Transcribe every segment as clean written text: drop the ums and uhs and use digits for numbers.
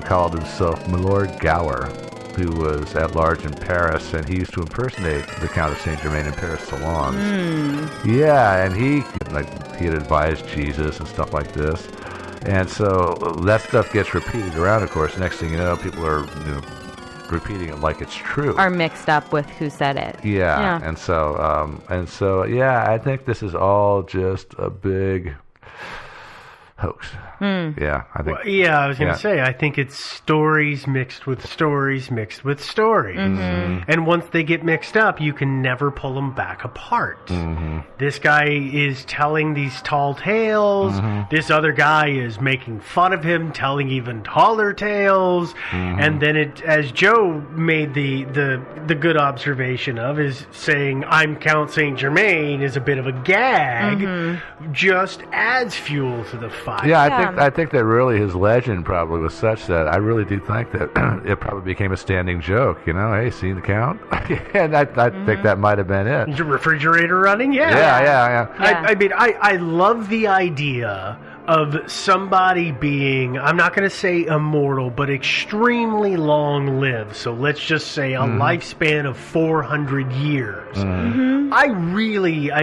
called himself Milord Gower, who was at large in Paris, and he used to impersonate the Count of Saint-Germain in Paris salons. Yeah, and he had advised Jesus and stuff like this. And so that stuff gets repeated around, of course. Next thing you know, people are repeating it like it's true. Are mixed up with who said it. Yeah. And so, I think this is all just a big hoax. Yeah, I think. Well, I was going to say, I think it's stories mixed with stories mixed with stories. And once they get mixed up, you can never pull them back apart. This guy is telling these tall tales. This other guy is making fun of him, telling even taller tales. And then as Joe made the good observation of, is saying, I'm Count Saint-Germain is a bit of a gag, just adds fuel to the fire. Yeah, I think that really his legend probably was such that I really do think that it probably became a standing joke. Hey, seen the Count? And I think that might have been it. Your refrigerator running? Yeah. I mean, I love the idea of somebody being, I'm not going to say immortal, but extremely long-lived. So let's just say a lifespan of 400 years. I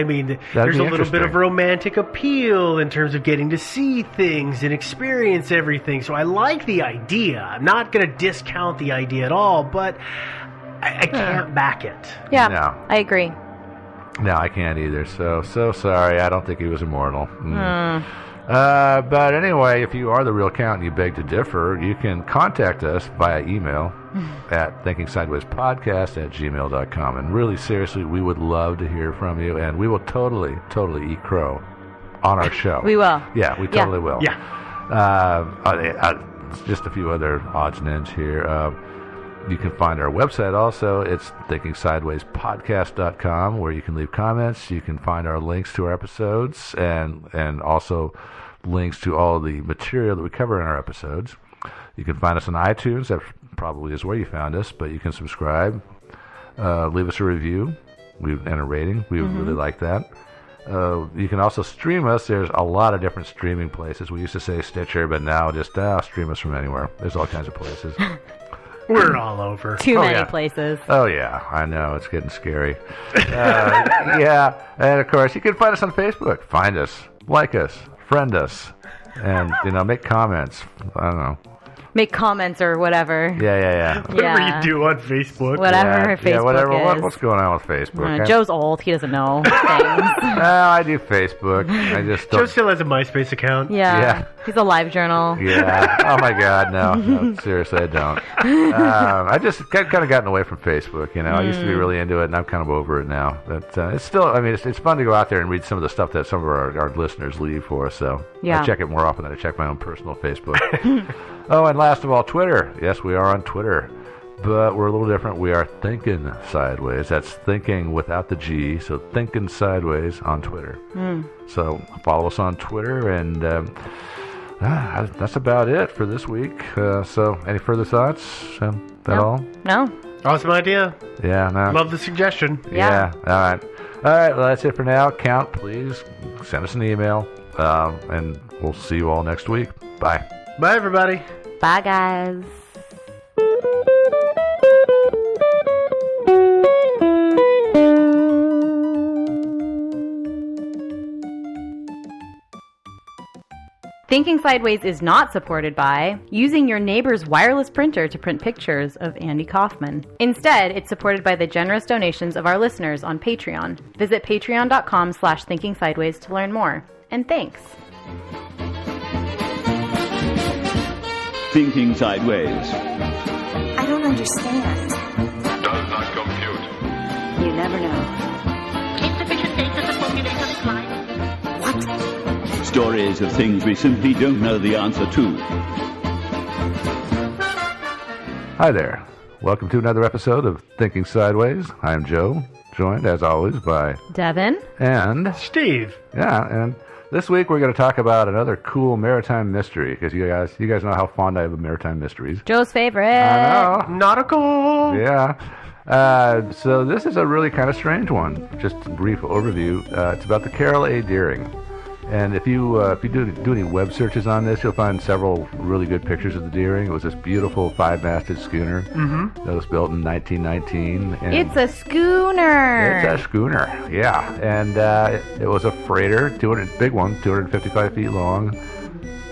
mean, there's a little bit of romantic appeal in terms of getting to see things and experience everything. So I like the idea. I'm not going to discount the idea at all, but I can't back it. Yeah, No. I agree. No, I can't either. So sorry. I don't think he was immortal. But anyway, if you are the real Count and you beg to differ, you can contact us via email at thinkingsidewayspodcast@gmail.com. And really, seriously, we would love to hear from you, and we will totally eat crow on our show. We will. Yeah, we totally will. Yeah. Just a few other odds and ends here. You can find our website also. It's thinkingsidewayspodcast.com, where you can leave comments. You can find our links to our episodes and also links to all the material that we cover in our episodes. You can find us on iTunes. That probably is where you found us, but you can subscribe. Leave us a review and a rating. We would really like that. You can also stream us. There's a lot of different streaming places. We used to say Stitcher, but now just stream us from anywhere. There's all kinds of places. We're all over. Too many places. Oh, yeah. I know. It's getting scary. Yeah. And, of course, you can find us on Facebook. Find us. Like us. Friend us. And, make comments. I don't know. Make comments or whatever. Yeah. Whatever you do on Facebook. Whatever Facebook whatever. is. What's going on with Facebook? Joe's old. He doesn't know things. No, I do Facebook. I just don't. Joe still has a MySpace account. Yeah. He's a live journal. Yeah. Oh, my God. No, seriously, I don't. I just kind of gotten away from Facebook, I used to be really into it, and I'm kind of over it now. But it's still, it's fun to go out there and read some of the stuff that some of our listeners leave for us, so I check it more often than I check my own personal Facebook. Oh, and last of all, Twitter. Yes, we are on Twitter, but we're a little different. We are Thinking Sideways. That's thinking without the G, so Thinking Sideways on Twitter. So follow us on Twitter, and that's about it for this week. So any further thoughts? All? No. Awesome idea. Yeah, no. Love the suggestion. Yeah. All right, well, that's it for now. Count, please send us an email, and we'll see you all next week. Bye. Bye, everybody. Bye, guys. Thinking Sideways is not supported by using your neighbor's wireless printer to print pictures of Andy Kaufman. Instead, it's supported by the generous donations of our listeners on Patreon. Visit patreon.com/thinkingsideways to learn more. And thanks. Thinking Sideways. I don't understand. Does not compute. You never know. Insufficient data to formulate a reply. What? Stories of things we simply don't know the answer to. Hi there. Welcome to another episode of Thinking Sideways. I'm Joe, joined as always by Devin and Steve. Yeah, and this week we're going to talk about another cool maritime mystery, because you guys know how fond I am of maritime mysteries. Joe's favorite. I know. Nautical. Yeah. So this is a really kind of strange one. Just a brief overview. It's about the Carol A. Deering. And if you do any web searches on this, you'll find several really good pictures of the Deering. It was this beautiful 5-masted schooner that was built in 1919. And It's a schooner. it's a schooner, yeah. And it was a freighter, big one, 255 feet long,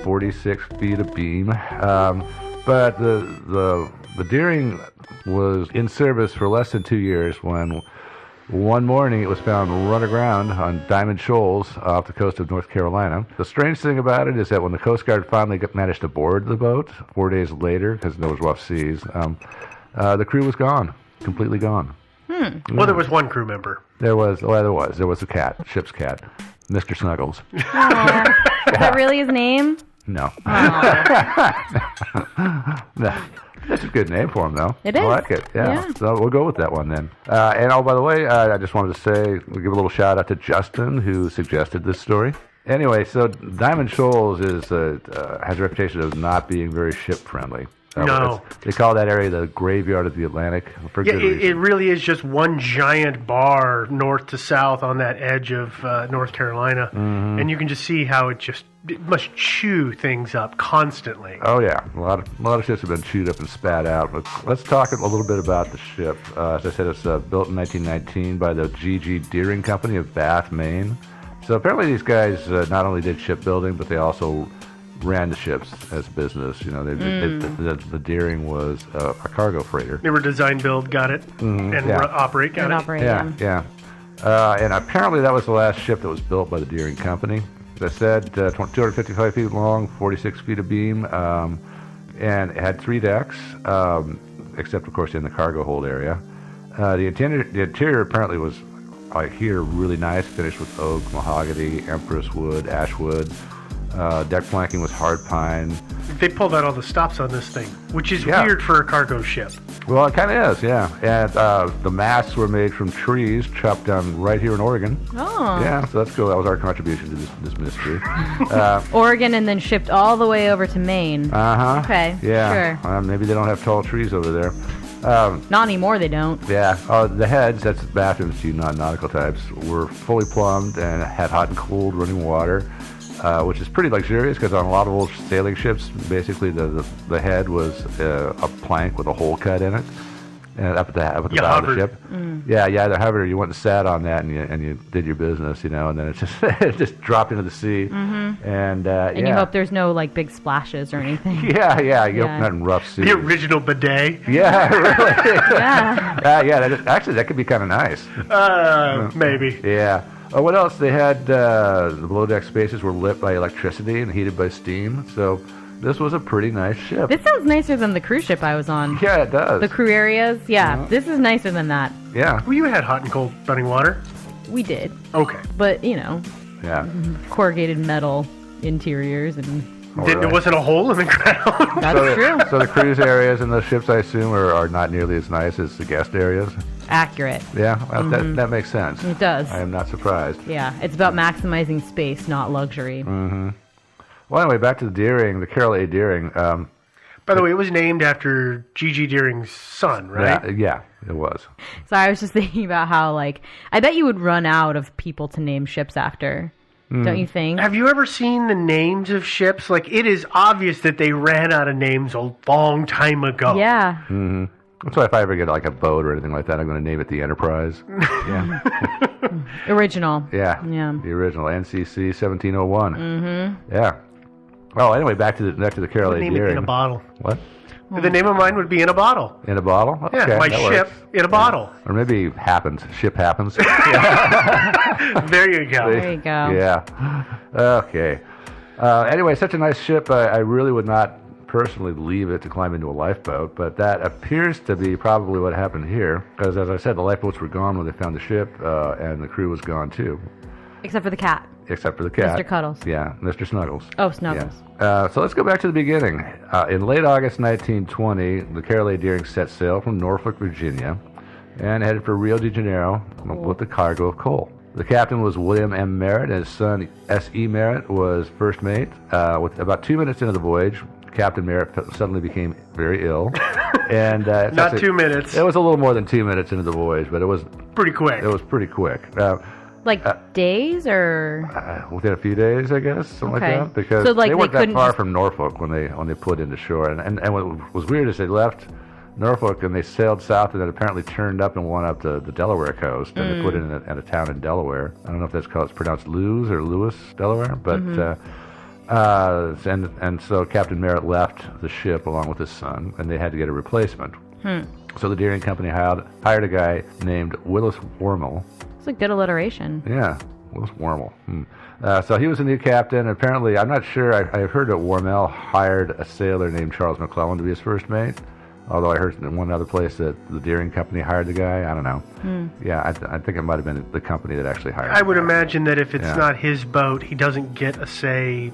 46 feet of beam. But the Deering was in service for less than 2 years when one morning it was found run aground on Diamond Shoals off the coast of North Carolina. The strange thing about it is that when the Coast Guard finally managed to board the boat 4 days later, because there was rough seas, the crew was gone, completely gone. Well, there was one crew member. There was a cat, ship's cat, Mr. Snuggles. Is that really his name? No. No. That's a good name for him, though. It I is. like it. Yeah. Yeah. So we'll go with that one then. And by the way, I just wanted to say, we'll give a little shout out to Justin who suggested this story. Anyway, so Diamond Shoals has a reputation of not being very ship friendly. No. They call that area the graveyard of the Atlantic for Yeah, good it reason. really is just one giant bar north to south on that edge of North Carolina. And you can just see how it must chew things up constantly. Oh yeah, a lot of ships have been chewed up and spat out. But let's talk a little bit about the ship. As I said, it's built in 1919 by the G.G. Deering Company of Bath, Maine. So apparently these guys not only did shipbuilding, but they also ran the ships as business. You know, the Deering was a cargo freighter. They were design, build, got it, and yeah. operate, got And it. operate, Yeah. And apparently that was the last ship that was built by the Deering Company. As I said, 255 feet long, 46 feet of beam, and it had 3 decks, except of course in the cargo hold area. The interior apparently was, I hear, really nice, finished with oak, mahogany, empress wood, ash wood. Deck planking was hard pine. They pulled out all the stops on this thing, which is Yeah. weird for a cargo ship. Well, it kind of is, yeah. And the masts were made from trees chopped down right here in Oregon. Oh. Yeah, so that's cool. That was our contribution to this mystery. Oregon and then shipped all the way over to Maine. Uh-huh. Okay, Yeah. sure. Maybe they don't have tall trees over there. Not anymore, they don't. Yeah. The heads, that's bathrooms to you non-nautical types, were fully plumbed and had hot and cold running water, which is pretty luxurious because on a lot of old sailing ships, basically the head was a plank with a hole cut in it. And up at the bow of the hovered. ship, yeah, you either hovered or you went and sat on that and you did your business, you know, and then it just it just dropped into the sea, and And you hope there's no like big splashes or anything. yeah, you Yeah. hope not in rough sea. The original bidet. Yeah, really. Yeah. Yeah, actually, that could be kind of nice. Maybe. Yeah. What else? They had the below deck spaces were lit by electricity and heated by steam. So this was a pretty nice ship. This sounds nicer than the cruise ship I was on. Yeah, it does. The crew areas, yeah. This is nicer than that. Yeah, Well, you had hot and cold running water. We did. Okay. But, you know, yeah. corrugated metal interiors and All There right. wasn't a hole in the ground. that's true. So the cruise areas in the ships, I assume, are not nearly as nice as the guest areas. Accurate. Yeah, well, that makes sense. It does. I am not surprised. Yeah, it's about maximizing space, not luxury. Well, anyway, back to the Deering, the Carroll A. Deering. By the way, it was named after G.G. Deering's son, right? Yeah, it was. So I was just thinking about how, like, I bet you would run out of people to name ships after. Don't you think? Have you ever seen the names of ships? Like, it is obvious that they ran out of names a long time ago. Yeah. That's why if I ever get like a boat or anything like that, I'm going to name it the Enterprise. Yeah, Original. yeah, Yeah. the original NCC 1701. Mm-hmm. Yeah. Well, anyway, back to the Carroll A. Name it Deering. in a bottle. What? The name of mine would be In a Bottle. In a bottle? Okay, Yeah, my that ship works. in a bottle. Or maybe happens. Ship happens. There you go. There you go. Yeah. Okay. Anyway, such a nice ship. I really would not personally leave it to climb into a lifeboat, but that appears to be probably what happened here. Because, as I said, the lifeboats were gone when they found the ship, and the crew was gone too, Except for the cat. except for the cat. Mr. Cuddles. Yeah, Mr. Snuggles. Oh, Snuggles. Yeah. So let's go back to the beginning. In late August 1920, the Carroll A. Deering set sail from Norfolk, Virginia, and headed for Rio de Janeiro with a cargo of coal. The captain was William M. Merritt, and his son S.E. Merritt was first mate. With about 2 minutes into the voyage, Captain Merritt suddenly became very ill. And it's Not actually- 2 minutes. It was a little more than 2 minutes into the voyage, but it was Pretty quick. pretty quick. Like days or? Within a few days, I guess, something Okay. like that. Because So, like, they weren't they that couldn't far just- from Norfolk when they put into shore. And what was weird is they left Norfolk and they sailed south and then apparently turned up and went up to the Delaware coast and they put in a town in Delaware. I don't know if that's called, it's pronounced Lewes or Lewis, Delaware, but and so Captain Merritt left the ship along with his son, and they had to get a replacement. So the Deering Company hired a guy named Willis Wormel. It's a good alliteration. Yeah, Willis Wormel. So he was a new captain. Apparently, I'm not sure. I've heard that Wormel hired a sailor named Charles McClellan to be his first mate. Although I heard in one other place that the Deering Company hired the guy. I don't know. Yeah, I think it might have been the company that actually hired I him. would imagine that if it's Yeah. not his boat, he doesn't get a say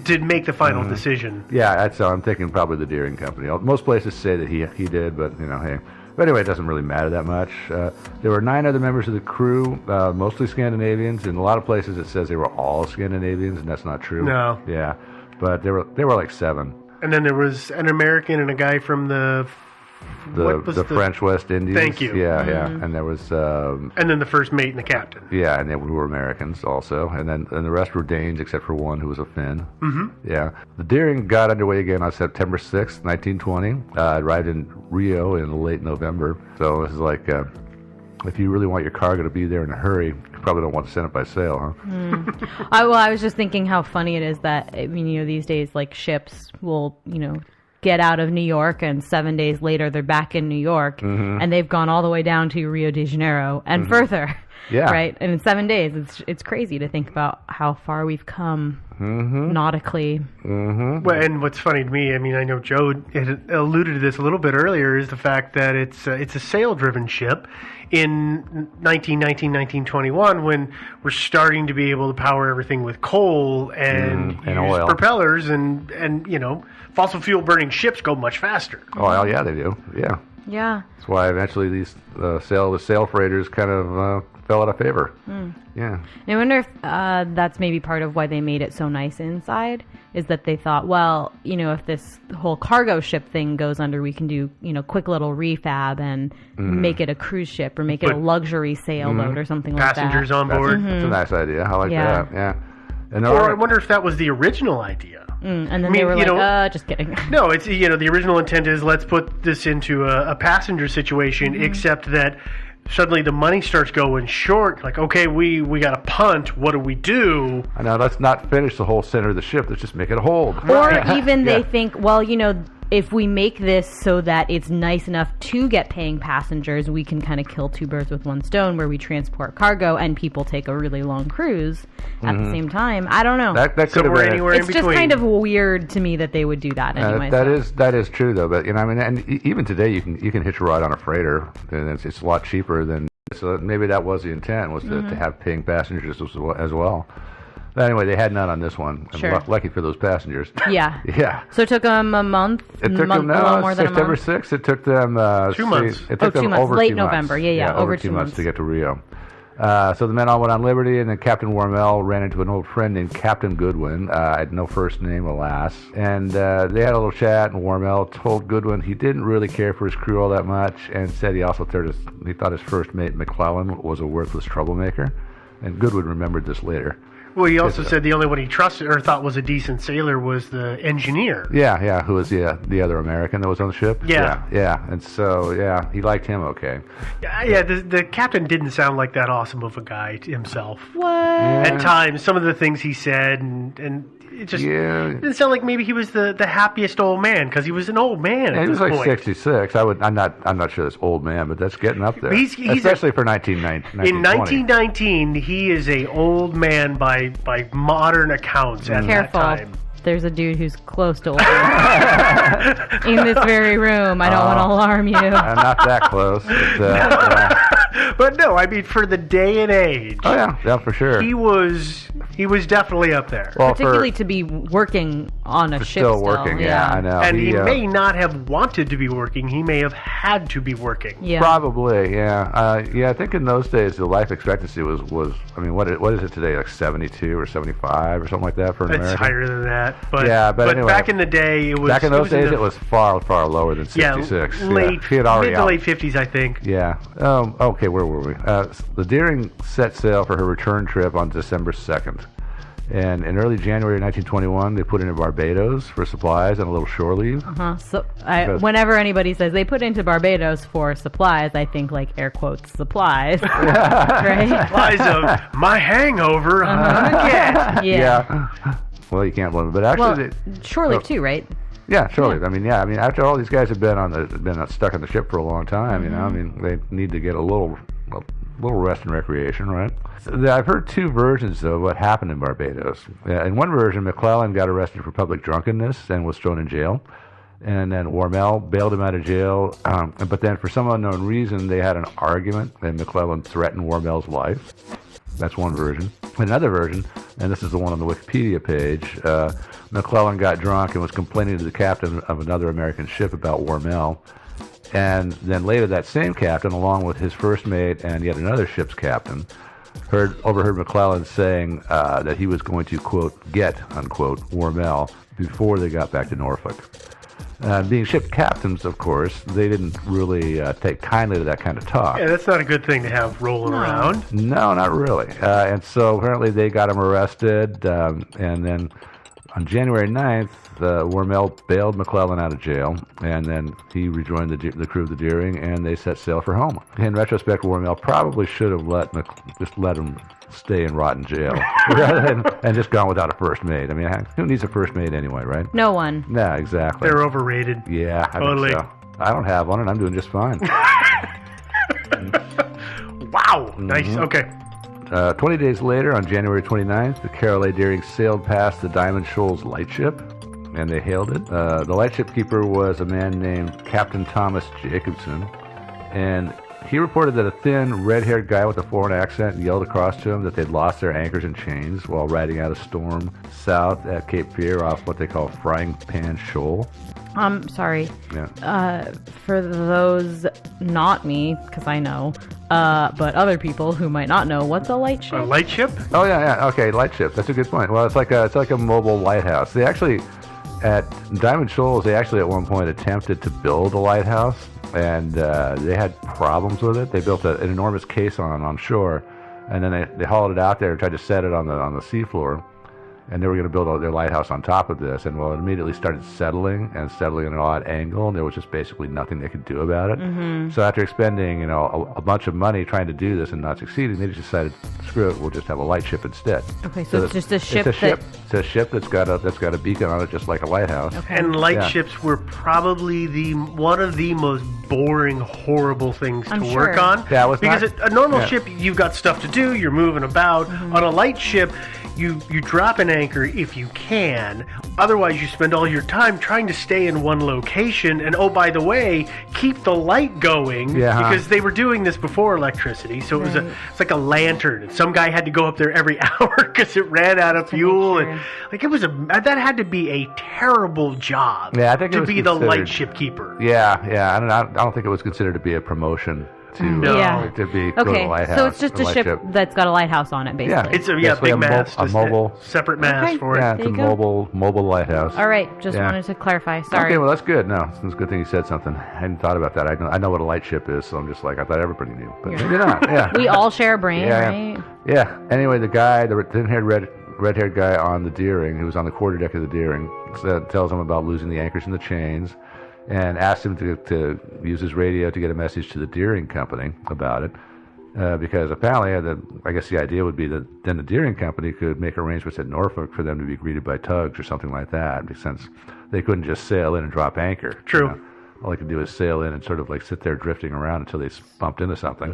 to make the final decision. Yeah, so I'm thinking probably the Deering Company. Most places say that he did, but hey. But anyway, it doesn't really matter that much. There were 9 other members of the crew, mostly Scandinavians. In a lot of places, it says they were all Scandinavians, and that's not true. No. Yeah, but there were like 7. And then there was an American and a guy from what was The French West Indies. Thank you. Yeah. And there was and then the first mate and the captain. yeah, and they were Americans also, and the rest were Danes except for one who was a Finn. Mm-hmm. Yeah, the Deering got underway again on September 6th, 1920. Arrived in Rio in late November. So this is like, if you really want your cargo to be there in a hurry, you probably don't want to send it by sail, huh? I was just thinking how funny it is that, I mean, these days, like, ships will, get out of New York and 7 days later they're back in New York and they've gone all the way down to Rio de Janeiro and further. Yeah. Right? And in 7 days, it's crazy to think about how far we've come nautically. Well, and what's funny to me, I mean, I know Joe had alluded to this a little bit earlier, is the fact that it's a sail-driven ship in 1921 when we're starting to be able to power everything with coal and use oil. propellers and fossil fuel burning ships go much faster. Oh, well, yeah, they do. Yeah, Yeah. that's why eventually these sail freighters kind of fell out of favor. Yeah. I wonder if that's maybe part of why they made it so nice inside, is that they thought, well, if this whole cargo ship thing goes under, we can do, quick little refab and make it a cruise ship or make it a luxury sailboat or something like that. Passengers on board. That's a nice idea. I like Yeah. that. Yeah. And Or I wonder if that was the original idea. And then I mean, they were you know- like, just kidding. No, it's the original intent is let's put this into a passenger situation, except that suddenly the money starts going short. Like, okay, we got a punt. What do we do? I know, let's not finish the whole center of the ship. Let's just make it hold. Or even they Yeah. think, well, if we make this so that it's nice enough to get paying passengers, we can kind of kill 2 birds with 1 stone, where we transport cargo and people take a really long cruise at the same time. I don't know. That So could have we're been anywhere It's in just between. kind of weird to me that they would do that anyway. that is true though. But and even today you can hitch a ride on a freighter, and it's a lot cheaper than. So maybe that was the intent, was to have paying passengers as well. But anyway, they had none on this one. And Sure. lucky for those passengers. Yeah. Yeah. So it took them a month. It took them a little more than a September month. 6th. It took them 2 months. It took 2 them months. over Late 2 November. months. Yeah, over over 2 2 months months. to get to Rio. So the men all went on Liberty, and then Captain Wormel ran into an old friend named Captain Goodwin. I had no first name, alas. And they had a little chat, and Wormel told Goodwin he didn't really care for his crew all that much, and said he also thought his first mate, McClellan, was a worthless troublemaker. And Goodwin remembered this later. Well, he also said the only one he trusted or thought was a decent sailor was the engineer. Yeah, who was the other American that was on the ship? Yeah. Yeah. And so, he liked him okay. Yeah, the captain didn't sound like that awesome of a guy himself. What? At times, some of the things he said, and it just didn't sound like maybe he was the happiest old man, because he was an old man Yeah, at he was this like point. 66. I'm not sure that's old man, but that's getting up there. He's especially for 1920. In 1919, he is a old man by modern accounts at Careful. that time. There's a dude who's close to old in this very room. I don't want to alarm you. Not that close. But, yeah. But no, I mean, for the day and age, Oh yeah, for sure. he was definitely up there. Well, Particularly to be working on a ship still working. Yeah, I know. And he may not have wanted to be working. He may have had to be working. Yeah. Probably, yeah. I think in those days the life expectancy was I mean, what is it today? Like 72 or 75 or something like that for an It's American? higher than that. But, Yeah, but anyway. back in the day, it was... Back in those days, the- it was far, far lower than 66. late, He had already mid to late 50s, I think. Yeah. Okay. okay, where were we? The Deering set sail for her return trip on December 2nd. And in early January 1921, they put into Barbados for supplies and a little shore leave. So whenever anybody says they put into Barbados for supplies, I think like air quotes supplies, right? Supplies of my hangover again. Yeah. Well, you can't blame them, but actually, shore leave too, right? yeah, surely. I mean, after all these guys have been stuck on the ship for a long time, they need to get a little rest and recreation, right? So I've heard two versions though of what happened in Barbados. In one version, McClellan got arrested for public drunkenness and was thrown in jail, and then Wormel bailed him out of jail. But then, for some unknown reason, they had an argument, and McClellan threatened Wormel's life. That's one version. Another version, and this is the one on the Wikipedia page, McClellan got drunk and was complaining to the captain of another American ship about Wormel. And then later that same captain, along with his first mate and yet another ship's captain, overheard McClellan saying that he was going to, quote, get, unquote, Wormel before they got back to Norfolk. Being ship captains, of course, they didn't really take kindly to that kind of talk. Yeah, that's not a good thing to have rolling around. No, not really. And so apparently they got him arrested, and then on January 9th, Wormel bailed McClellan out of jail, and then he rejoined the crew of the Deering, and they set sail for home. In retrospect, Wormel probably should have just let him stay and rot in jail and just gone without a first mate. I mean, who needs a first mate anyway, right? No one. Yeah, exactly. They're overrated. Yeah, Totally. I think so. I don't have one, and I'm doing just fine. Wow. Nice. Okay. 20 days later, on January 29th, the Carroll A. Deering sailed past the Diamond Shoals lightship, and they hailed it. The lightship keeper was a man named Captain Thomas Jacobson, and he reported that a thin, red-haired guy with a foreign accent yelled across to him that they'd lost their anchors and chains while riding out a storm south at Cape Fear off what they call Frying Pan Shoal. Sorry. Yeah. For those, not me, because I know, but other people who might not know, what's a lightship? A light ship? Oh yeah. Okay, lightship. That's a good point. Well, it's like a mobile lighthouse. They actually, at Diamond Shoals, they actually at one point attempted to build a lighthouse, and they had problems with it. They built an enormous caisson on shore, and then they hauled it out there and tried to set it on the seafloor. And they were going to build their lighthouse on top of this, and it immediately started settling at an odd angle, and there was just basically nothing they could do about it. Mm-hmm. So after expending, a bunch of money trying to do this and not succeeding, they just decided, screw it, we'll just have a light ship instead. Okay, so it's just a ship. It's a ship that's got a beacon on it, just like a lighthouse. Okay. And light ships were probably one of the most boring, horrible things to work on. Yeah, it was because not, a normal ship, you've got stuff to do, you're moving about. Mm-hmm. On a light ship, you drop an anchor if you can. Otherwise, you spend all your time trying to stay in one location. And oh, by the way, keep the light going because they were doing this before electricity. So it was it's like a lantern. And some guy had to go up there every hour because it ran out of fuel. And that had to be a terrible job. Yeah, I think to be the light ship keeper. Yeah. I don't think it was considered to be a promotion. To be go to a lighthouse. So it's just a ship that's got a lighthouse on it, basically. Yeah, it's a big mast. A mobile separate mast for it. Yeah, it's a mobile lighthouse. All right, just wanted to clarify. Sorry. Okay, well that's good. No, it's a good thing you said something. I hadn't thought about that. I know what a light ship is, so I'm just like I thought everybody knew, but maybe not. Yeah, we all share a brain, right? Yeah. Anyway, the guy, the thin-haired red-haired guy on the Deering, who was on the quarterdeck of the Deering, tells him about losing the anchors and the chains, and asked him to use his radio to get a message to the Deering Company about it, because apparently, I guess the idea would be that then the Deering Company could make arrangements at Norfolk for them to be greeted by tugs or something like that, since they couldn't just sail in and drop anchor. True. All they could do is sail in and sort of like sit there drifting around until they bumped into something.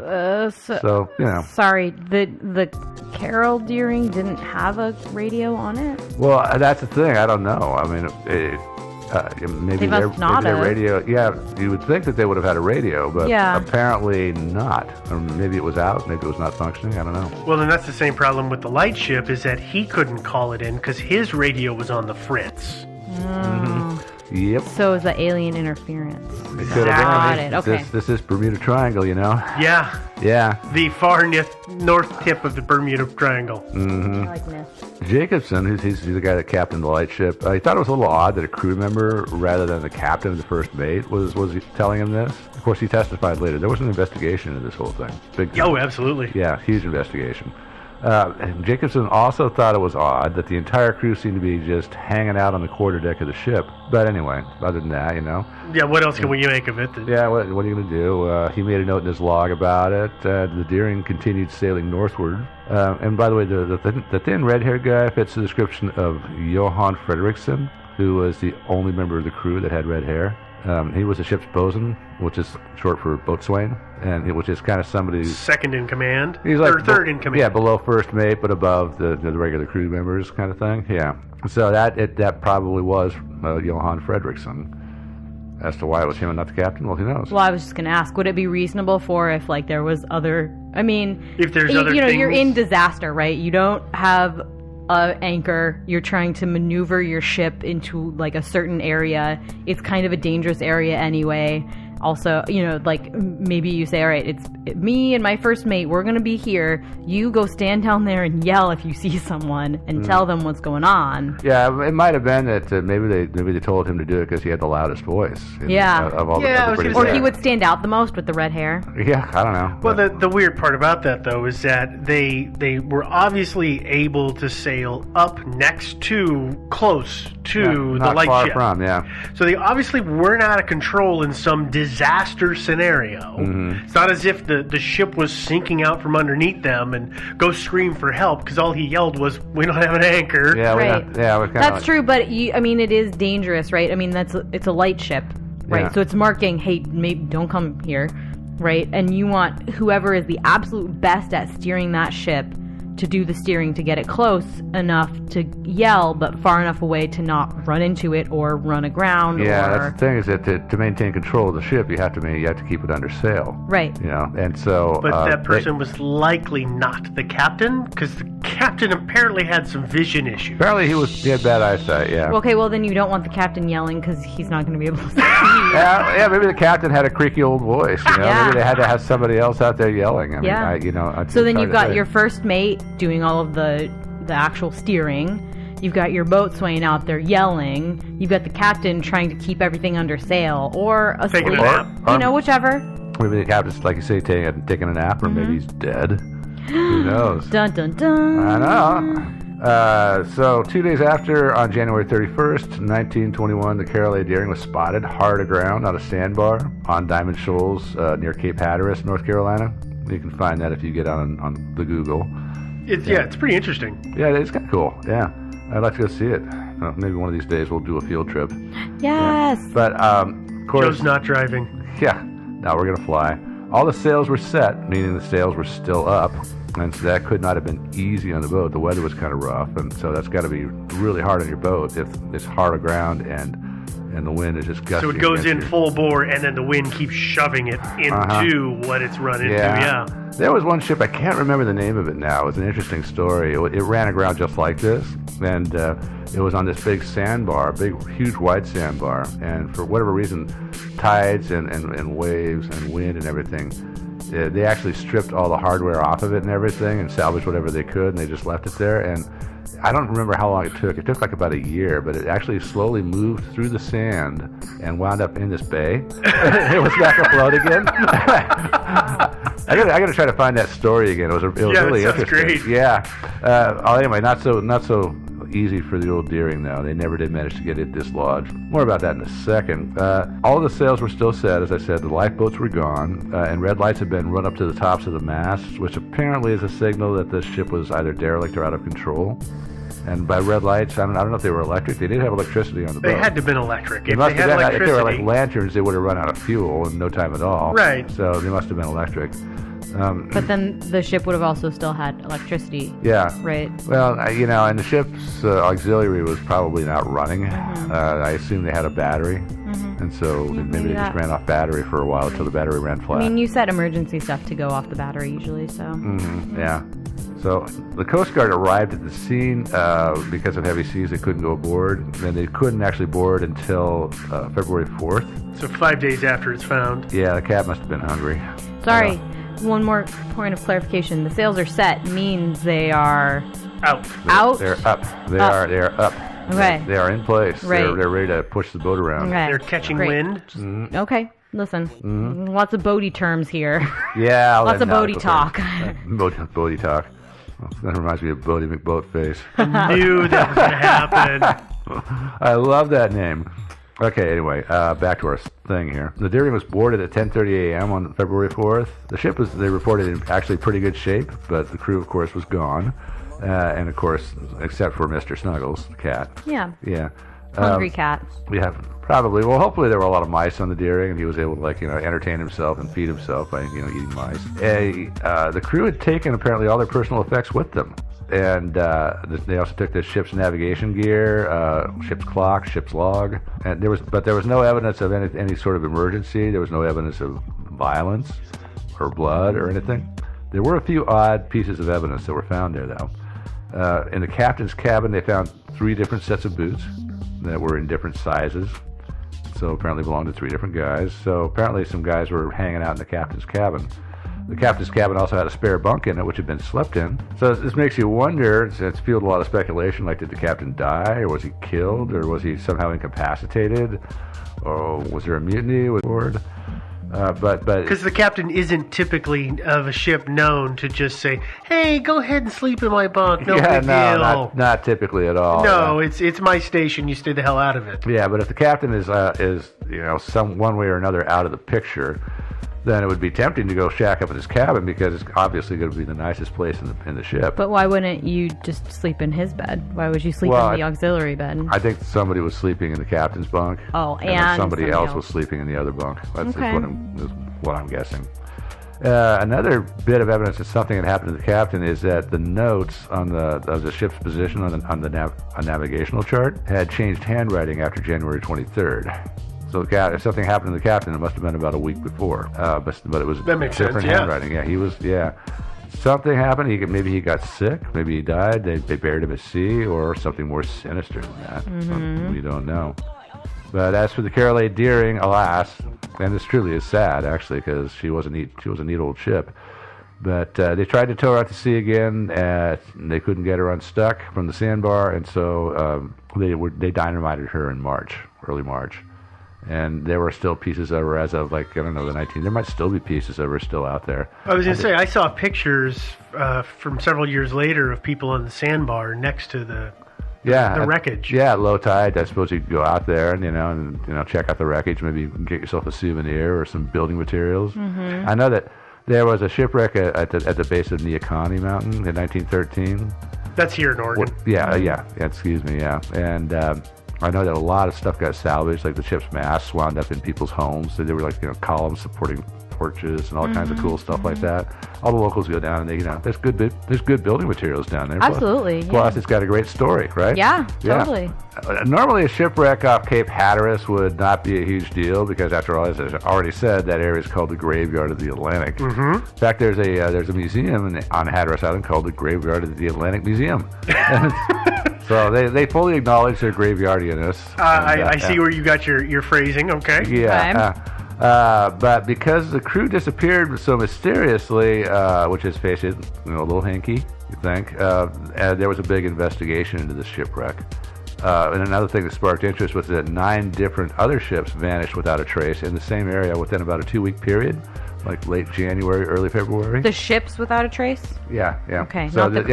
So Sorry, the Carroll Deering didn't have a radio on it? Well, that's the thing. I don't know. I mean, maybe their radio. Yeah, you would think that they would have had a radio, but apparently not. Or maybe it was out. Maybe it was not functioning. I don't know. Well, then that's the same problem with the light ship, is that he couldn't call it in because his radio was on the fritz. Mm-hmm. Yep. So is the alien interference. It could Got have been. it. Okay. This is Bermuda Triangle, you know? Yeah, Yeah. the far north tip of the Bermuda Triangle. I like myths. Jacobson, he's the guy that captained the lightship. He thought it was a little odd that a crew member, rather than the captain of the first mate, was telling him this. Of course, he testified later. There was an investigation into this whole thing. Big time. Oh, absolutely. Yeah, huge investigation. And Jacobson also thought it was odd that the entire crew seemed to be just hanging out on the quarterdeck of the ship. But anyway, other than that, you know. Yeah, what else can we make of it? Yeah, what are you going to do? He made a note in his log about it. The Deering continued sailing northward. And by the way, the thin red-haired guy fits the description of Johan Fredriksson, who was the only member of the crew that had red hair. He was the ship's bosun, which is short for boatswain, and which is kind of somebody who's Second in command? he's like third in command. Yeah, below first mate, but above the regular crew members, kind of thing. Yeah. So that probably was Johan Fredriksson. As to why it was him and not the captain, well, who knows? Well, I was just going to ask, would it be reasonable for if, like, there was other... I mean... If there's you other know, things... you're in disaster, right? You don't have an anchor. You're trying to maneuver your ship into, like, a certain area. It's kind of a dangerous area anyway. Also, you know, like, maybe you say, all right, it's me and my first mate. We're going to be here. You go stand down there and yell if you see someone and tell them what's going on. Yeah, it might have been that maybe they told him to do it because he had the loudest voice. Yeah. Of all Yeah, I the was British gonna Or say- he would stand out the most with the red hair. Yeah, I don't know. Well, the weird part about that, though, is that they were obviously able to sail up next to, close to the not light far ship. from, yeah. So they obviously weren't out of control in some disaster scenario. Mm-hmm. It's not as if the ship was sinking out from underneath them and go scream for help, because all he yelled was, "We don't have an anchor." Yeah, Right. we're kind That's true, but I mean, it is dangerous, right? I mean, it's a light ship, right? Yeah. So it's marking, hey, maybe don't come here, right? And you want whoever is the absolute best at steering that ship to do the steering to get it close enough to yell, but far enough away to not run into it or run aground. Yeah, or... that's the thing is that to maintain control of the ship, you have to keep it under sail. Right. You know, and so. But that person was likely not the captain, because the captain apparently had some vision issues. Apparently, he had bad eyesight. Yeah. Okay, well then you don't want the captain yelling because he's not going to be able to see. Yeah, maybe the captain had a creaky old voice. You know, Yeah. maybe they had to have somebody else out there yelling. I mean, Yeah. So then you've got your first mate doing all of the actual steering. You've got your boatswain out there yelling. You've got the captain trying to keep everything under sail or asleep. Taking a nap. You know, whichever. Maybe the captain's, like you say, taking a nap, or Mm-hmm. maybe he's dead. Who knows? Dun dun dun. I know. So 2 days after, on January 31st, 1921, the Carol A. Deering was spotted hard aground on a sandbar on Diamond Shoals near Cape Hatteras, North Carolina. You can find that if you get on the Google. It's pretty interesting. Yeah, it's kind of cool. Yeah, I'd like to go see it. Maybe one of these days we'll do a field trip. Yes. But of course, Joe's not driving. yeah. Now we're gonna fly. All the sails were set, meaning the sails were still up, and so that could not have been easy on the boat. The weather was kind of rough, and so that's got to be really hard on your boat if it's hard aground and the wind is just gusting. So it goes in against you. full bore, and then the wind keeps shoving it into what it's run into. Yeah. There was one ship, I can't remember the name of it now. It was an interesting story. It ran aground just like this, and it was on this big sandbar, huge white sandbar, and for whatever reason, tides and waves and wind and everything, they actually stripped all the hardware off of it and everything and salvaged whatever they could, and they just left it there. And I don't remember how long it took. It took like about a year, but it actually slowly moved through the sand and wound up in this bay. It was back afloat again. I gotta try to find that story again. It was really that sounds interesting. great. Yeah. Anyway, not so easy for the old Deering though. They never did manage to get it dislodged. More about that in a second. All the sails were still set, as I said. The lifeboats were gone, and red lights had been run up to the tops of the masts, which apparently is a signal that the ship was either derelict or out of control. And by red lights, I don't know if they were electric. They did have electricity on the boat. They had to have been electric. They If must they have had been, if they were electricity, like lanterns, they would have run out of fuel in no time at all. Right. So they must have been electric. But then the ship would have also still had electricity. Yeah. Right. Well, and the ship's auxiliary was probably not running. I assume they had a battery, and so maybe they just ran off battery for a while until the battery ran flat. I mean, you set emergency stuff to go off the battery usually, so. Yeah. So the Coast Guard arrived at the scene because of heavy seas. They couldn't go aboard, and they couldn't actually board until February 4th. So 5 days after it's found. Yeah, the cat must have been hungry. Sorry, one more point of clarification. The sails are set means they are Out. out. They're up. They Up. are up. Okay. They are in place. Right. They're ready to push the boat around. Okay. They're catching Great. wind. Okay, listen. Lots of boaty terms here. Yeah. all Lots that of boaty nautical talk. terms. Boaty talk. Well, that reminds me of Bodie McBoatface. Knew that was going to happen. I love that name. Okay, anyway, back to our thing here. The Deering was boarded at 10:30 a.m. on February 4th. The ship was, they reported, in actually pretty good shape, but the crew, of course, was gone. And, of course, except for Mr. Snuggles, the cat. Yeah, Yeah. hungry cat. Yeah, probably. Well, hopefully there were a lot of mice on the Deering, and he was able to, entertain himself and feed himself by, eating mice. The crew had taken, apparently, all their personal effects with them. And they also took the ship's navigation gear, ship's clock, ship's log. And there was no evidence of any sort of emergency. There was no evidence of violence or blood or anything. There were a few odd pieces of evidence that were found there, though. In the captain's cabin, they found 3 different sets of boots that were in different sizes. So apparently belonged to 3 different guys. So apparently some guys were hanging out in the captain's cabin. The captain's cabin also had a spare bunk in it, which had been slept in. So this makes you wonder, it's fueled a lot of speculation, like did the captain die, or was he killed, or was he somehow incapacitated, or was there a mutiny aboard? But Because the captain isn't typically of a ship known to just say, "Hey, go ahead and sleep in my bunk. No yeah, big no, deal." not typically at all. No, yeah. it's my station. You stay the hell out of it. Yeah, but if the captain is some one way or another out of the picture, then it would be tempting to go shack up in his cabin because it's obviously going to be the nicest place in the ship. But why wouldn't you just sleep in his bed? Why would you sleep Well, in the auxiliary bed? I think somebody was sleeping in the captain's bunk. Oh, then and somebody somebody else else. was sleeping in the other bunk. That's Okay. is what I'm guessing. Another bit of evidence that something had happened to the captain is that the notes on the ship's position on the navigational chart had changed handwriting after January 23rd. So if something happened to the captain, it must have been about a week before. But it was That makes different sense, yeah. handwriting. Yeah, he was. Yeah, something happened. Maybe he got sick. Maybe he died. They buried him at sea, or something more sinister than that. We don't know. But as for the Carol A. Deering, alas, and this truly is sad actually, because she was a neat old ship. But they tried to tow her out to sea again, and they couldn't get her unstuck from the sandbar, and so they dynamited her in early March. And there were still pieces of her as of, the 19th. There might still be pieces of her still out there. I was going to say, I saw pictures from several years later of people on the sandbar next to the wreckage. Yeah, at low tide, I suppose you could go out there and check out the wreckage. Maybe you can get yourself a souvenir or some building materials. I know that there was a shipwreck at the base of Neocani Mountain in 1913. That's here in Oregon. Yeah. Excuse me. Yeah, and I know that a lot of stuff got salvaged, like the ship's masts wound up in people's homes. So they were columns supporting porches and all kinds of cool stuff like that. All the locals go down and there's good building materials down there. Absolutely. Plus, it's got a great story, right? Yeah, totally. Normally, a shipwreck off Cape Hatteras would not be a huge deal because, after all, as I already said, that area is called the Graveyard of the Atlantic. Mm-hmm. In fact, there's a museum on Hatteras Island called the Graveyard of the Atlantic Museum. So they fully acknowledge their graveyardiness. I see where you got your phrasing. Okay. Yeah. But because the crew disappeared so mysteriously, which is, face it, a little hinky, you think, there was a big investigation into the shipwreck. And another thing that sparked interest was that 9 different other ships vanished without a trace in the same area within about a 2-week period, like late January, early February. The ships without a trace? Yeah. Okay, So not the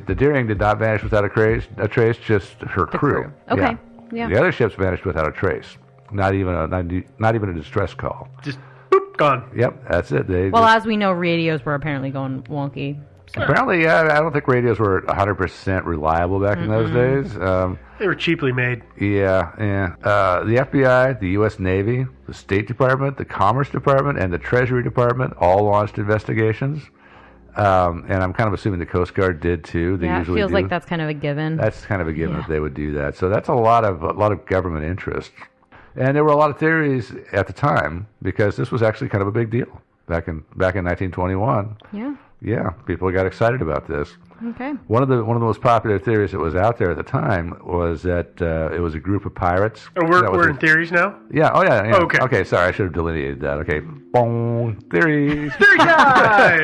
the Deering did not vanish without a trace, just her crew. Okay. Yeah. The other ships vanished without a trace. Not even a distress call. Just boop, gone. Yep, that's it. Well, as we know, radios were apparently going wonky. So. Apparently, I don't think radios were 100% reliable back in those days. They were cheaply made. Yeah. The FBI, the U.S. Navy, the State Department, the Commerce Department, and the Treasury Department all launched investigations. And I'm kind of assuming the Coast Guard did too. They it usually feels do. like that's kind of a given. That's kind of a given that they would do that. So that's a lot of government interest. And there were a lot of theories at the time because this was actually kind of a big deal back in 1921. Yeah. yeah, people got excited about this. Okay. One of the most popular theories that was out there at the time was that it was a group of pirates. Oh, we're in theories now? Yeah. Oh, yeah. Oh, okay. Okay. Sorry, I should have delineated that. Okay. Boom. Theories. Theory time!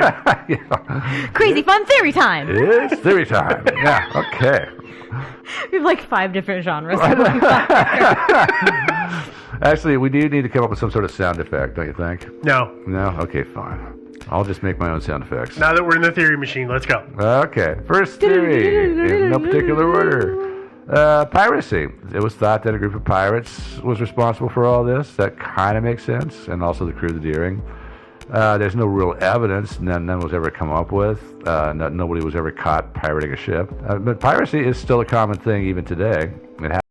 Yeah. Crazy fun theory time. It's theory time. Yeah. Okay. We have like 5 different genres. Actually, we do need to come up with some sort of sound effect, don't you think? No. No? Okay, fine. I'll just make my own sound effects. Now that we're in the theory machine, let's go. Okay. First theory, in no particular order. Piracy. It was thought that a group of pirates was responsible for all this. That kind of makes sense. And also the crew of the Deering. There's no real evidence. None was ever come up with. Nobody was ever caught pirating a ship. But piracy is still a common thing even today. It